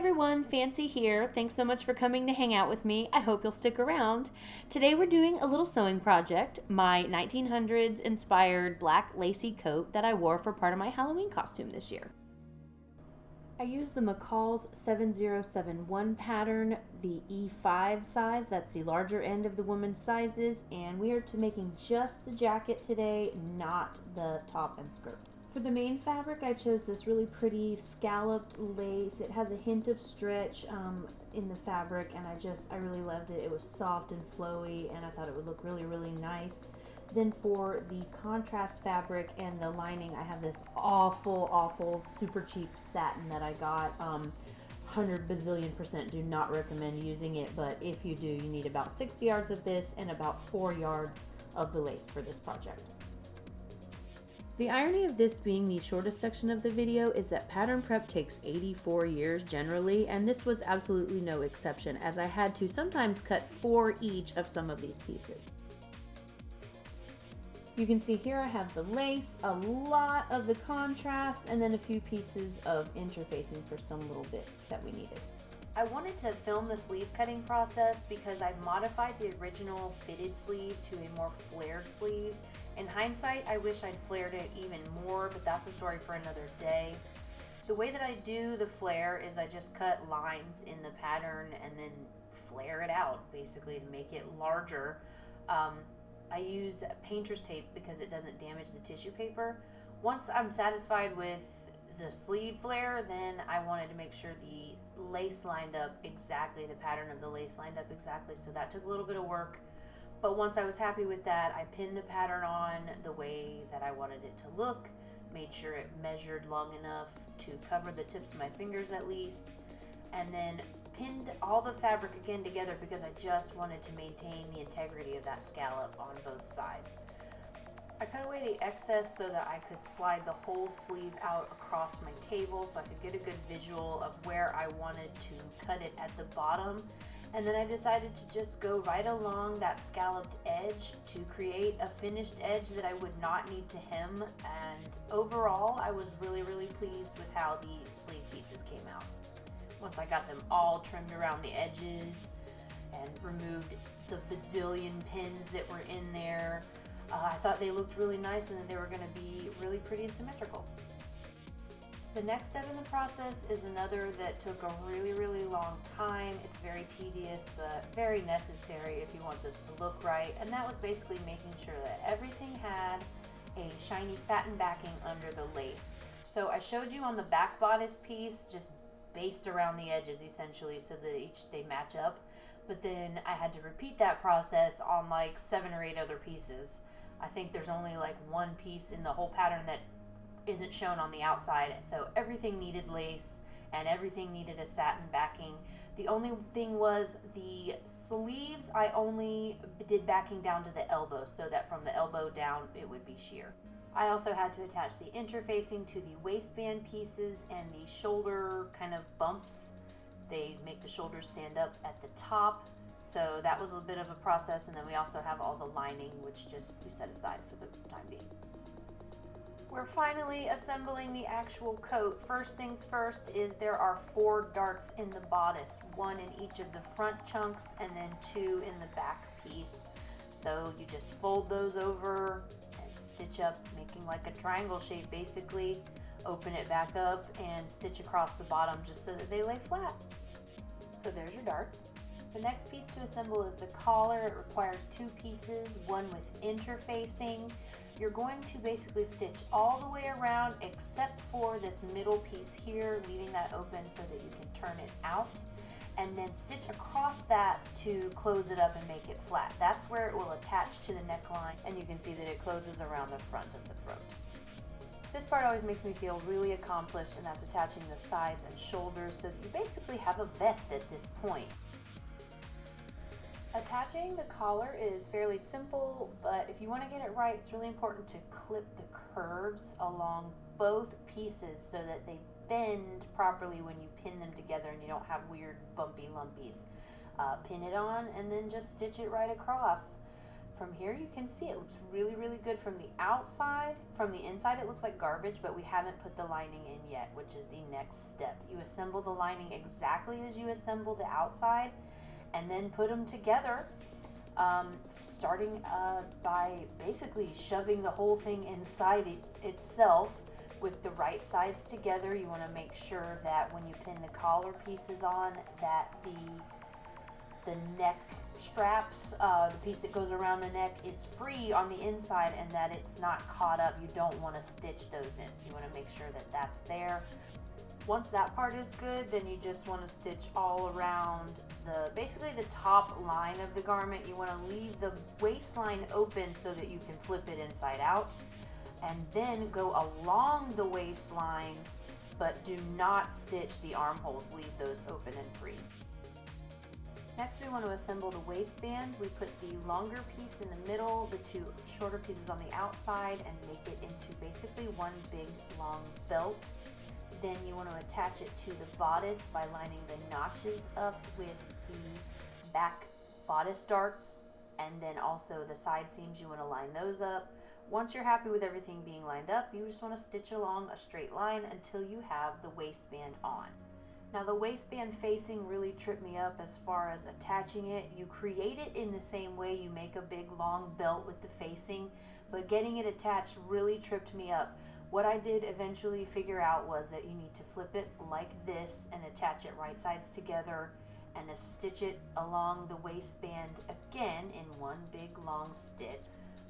everyone, Fancy here. Thanks so much for coming to hang out with me. I hope you'll stick around. Today we're doing a little sewing project, my 1900s inspired black lacy coat that I wore for part of my Halloween costume this year. I used the McCall's 7071 pattern, the E5 size, that's the larger end of the women's sizes, and we are making just the jacket today, not the top and skirt. For the main fabric, I chose this really pretty scalloped lace. It has a hint of stretch in the fabric, and I really loved it. It was soft and flowy, and I thought it would look really, really nice. Then for the contrast fabric and the lining, I have this awful, super cheap satin that I got. 100 bazillion% do not recommend using it, but if you do, you need about 60 yards of this and about 4 yards of the lace for this project. The irony of this being the shortest section of the video is that pattern prep takes 84 years generally, and this was absolutely no exception, as I had to sometimes cut 4 each of some of these pieces. You can see here I have the lace, a lot of the contrast, and then a few pieces of interfacing for some little bits that we needed. I wanted to film the sleeve cutting process because I've modified the original fitted sleeve to a more flared sleeve. In hindsight, I wish I'd flared it even more, but that's a story for another day. The way that I do the flare is I just cut lines in the pattern and then flare it out, basically, to make it larger. I use painter's tape because it doesn't damage the tissue paper. Once I'm satisfied with the sleeve flare, then I wanted to make sure the lace lined up exactly, the pattern of the lace lined up exactly, so that took a little bit of work. But once I was happy with that, I pinned the pattern on the way that I wanted it to look, made sure it measured long enough to cover the tips of my fingers at least, and then pinned all the fabric again together because I just wanted to maintain the integrity of that scallop on both sides. I cut away the excess so that I could slide the whole sleeve out across my table so I could get a good visual of where I wanted to cut it at the bottom. And then I decided to just go right along that scalloped edge to create a finished edge that I would not need to hem. And overall, I was really, really pleased with how the sleeve pieces came out. Once I got them all trimmed around the edges and removed the bazillion pins that were in there, I thought they looked really nice and that they were going to be really pretty and symmetrical. The next step in the process is another that took a really, really long time. It's very tedious, but very necessary if you want this to look right. And that was basically making sure that everything had a shiny satin backing under the lace. So I showed you on the back bodice piece, just based around the edges essentially so that they match up. But then I had to repeat that process on like 7 or 8 other pieces. I think there's only like one piece in the whole pattern that isn't shown on the outside, so everything needed lace and everything needed a satin backing. The only thing was the sleeves, I only did backing down to the elbow so that from the elbow down it would be sheer. I also had to attach the interfacing to the waistband pieces and the shoulder kind of bumps. They make the shoulders stand up at the top, so that was a bit of a process. And then we also have all the lining, which we set aside for the time being. We're finally assembling the actual coat. First things first is there are 4 darts in the bodice, 1 in each of the front chunks and then 2 in the back piece. So you just fold those over and stitch up, making like a triangle shape basically. Open it back up and stitch across the bottom just so that they lay flat. So there's your darts. The next piece to assemble is the collar. It requires 2 pieces, one with interfacing. You're going to basically stitch all the way around except for this middle piece here, leaving that open so that you can turn it out, and then stitch across that to close it up and make it flat. That's where it will attach to the neckline, and you can see that it closes around the front of the throat. This part always makes me feel really accomplished, and that's attaching the sides and shoulders so that you basically have a vest at this point. Attaching the collar is fairly simple, but if you want to get it right, it's really important to clip the curves along both pieces so that they bend properly when you pin them together and you don't have weird bumpy lumpies. Pin it on and then just stitch it right across. from here you can see it looks really, really good from the outside. From the inside it looks like garbage, but we haven't put the lining in yet, which is the next step. You assemble the lining exactly as you assemble the outside, and then put them together, starting by basically shoving the whole thing inside itself with the right sides together. You want to make sure that when you pin the collar pieces on, that the neck straps, the piece that goes around the neck, is free on the inside and that it's not caught up. You don't want to stitch those in, so you want to make sure that that's there. Once that part is good, then you just want to stitch all around basically the top line of the garment. You want to leave the waistline open so that you can flip it inside out, and then go along the waistline, but do not stitch the armholes. Leave those open and free. Next, we want to assemble the waistband. We put the longer piece in the middle, the two shorter pieces on the outside, and make it into basically one big long belt. Then you want to attach it to the bodice by lining the notches up with the back bodice darts, and then also the side seams, you want to line those up. Once you're happy with everything being lined up, you just want to stitch along a straight line until you have the waistband on. Now, the waistband facing really tripped me up as far as attaching it. You create it in the same way you make a big long belt with the facing, but getting it attached really tripped me up. What I did eventually figure out was that you need to flip it like this and attach it right sides together, and to stitch it along the waistband again in one big long stitch.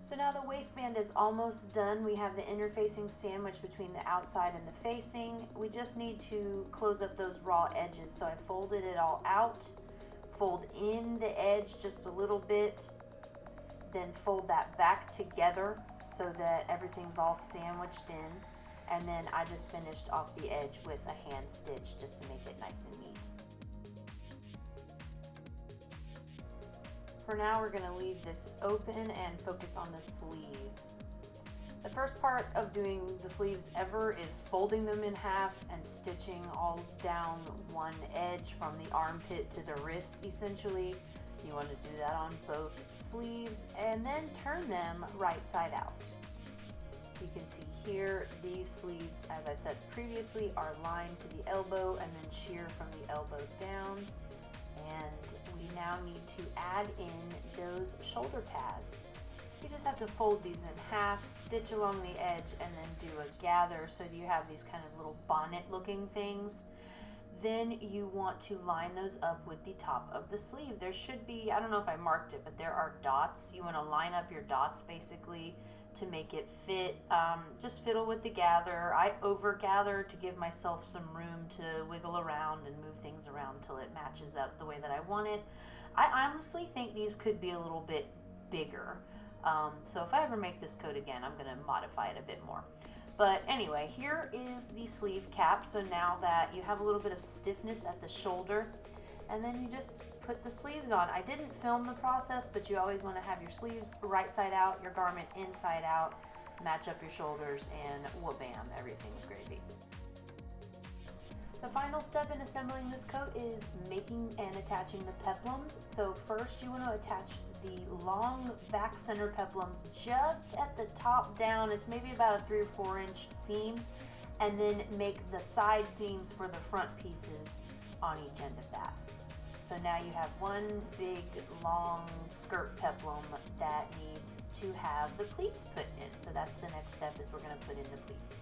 So now the waistband is almost done. We have the interfacing sandwich between the outside and the facing. We just need to close up those raw edges. So I folded it all out, fold in the edge just a little bit, then fold that back together so that everything's all sandwiched in. And then I just finished off the edge with a hand stitch just to make it nice and neat. For now, we're going to leave this open and focus on the sleeves. The first part of doing the sleeves ever is folding them in half and stitching all down one edge from the armpit to the wrist, essentially. You want to do that on both sleeves, and then turn them right side out. You can see here, these sleeves, as I said previously, are lined to the elbow and then sheer from the elbow down. And we now need to add in those shoulder pads. You just have to fold these in half, stitch along the edge, and then do a gather so you have these kind of little bonnet looking things. Then you want to line those up with the top of the sleeve. There should be, I don't know if I marked it, but there are dots. You want to line up your dots basically to make it fit. Just fiddle with the gather. I over gather to give myself some room to wiggle around and move things around until it matches up the way that I want it. I honestly think these could be a little bit bigger. So if I ever make this coat again, I'm going to modify it a bit more. But anyway, here is the sleeve cap. So now that you have a little bit of stiffness at the shoulder, and then you just put the sleeves on. I didn't film the process, but you always want to have your sleeves right side out, your garment inside out, match up your shoulders, and wha-bam, everything's gravy. The final step in assembling this coat is making and attaching the peplums. So first you want to attach the long back center peplums just at the top down. It's maybe about a 3 or 4 inch seam, and then make the side seams for the front pieces on each end of that. So now you have one big long skirt peplum that needs to have the pleats put in. So that's the next step, is we're going to put in the pleats.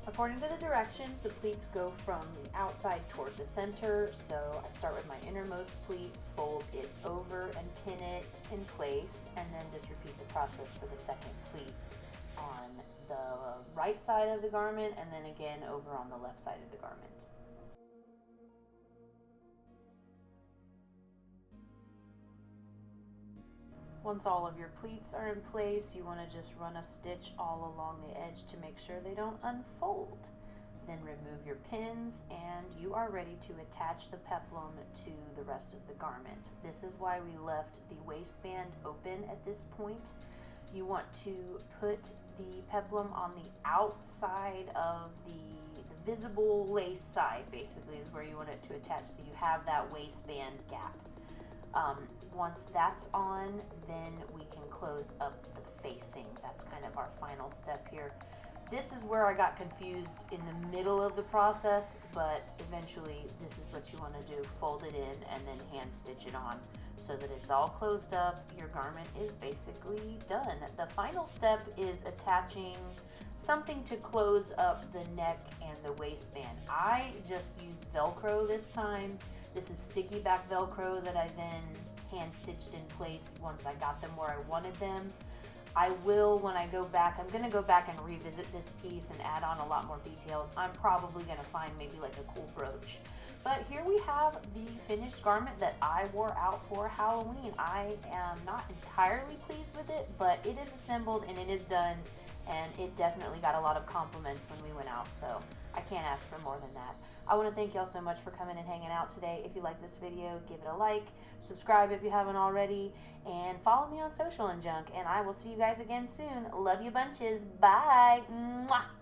According to the directions, the pleats go from the outside toward the center. So I start with my innermost pleat, fold it over and pin it in place, and then just repeat the process for the second pleat on the right side of the garment, and then again over on the left side of the garment. Once all of your pleats are in place, you want to just run a stitch all along the edge to make sure they don't unfold. Then remove your pins, and you are ready to attach the peplum to the rest of the garment. This is why we left the waistband open at this point. You want to put the peplum on the outside of the visible lace side, basically, is where you want it to attach, so you have that waistband gap. Once that's on, then we can close up the facing. That's kind of our final step here. This is where I got confused in the middle of the process, but eventually this is what you want to do. Fold it in and then hand stitch it on so that it's all closed up. Your garment is basically done. The final step is attaching something to close up the neck and the waistband. I just used Velcro this time. This is sticky back Velcro that I then hand stitched in place once I got them where I wanted them. I will, when I go back, I'm going to go back and revisit this piece and add on a lot more details. I'm probably going to find maybe like a cool brooch. But here we have the finished garment that I wore out for Halloween. I am not entirely pleased with it, but it is assembled and it is done, and it definitely got a lot of compliments when we went out, so I can't ask for more than that. I want to thank y'all so much for coming and hanging out today. If you like this video, give it a like, subscribe if you haven't already, and follow me on social and junk. And I will see you guys again soon. Love you bunches. Bye. Mwah.